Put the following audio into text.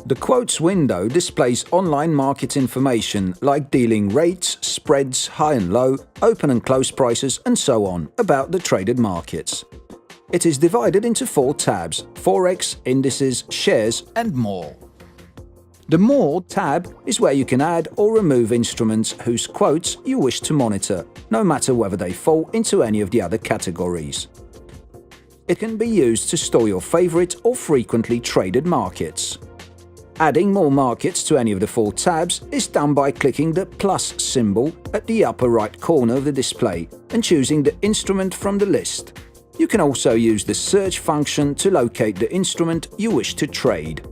The Quotes window displays online market information like dealing rates, spreads, high and low, open and close prices, and so on about the traded markets. It is divided into 4 tabs: Forex, Indices, Shares, and More. The More tab is where you can add or remove instruments whose quotes you wish to monitor, no matter whether they fall into any of the other categories. It can be used to store your favorite or frequently traded markets. Adding more markets to any of the 4 tabs is done by clicking the plus symbol at the upper right corner of the display and choosing the instrument from the list. You can also use the search function to locate the instrument you wish to trade.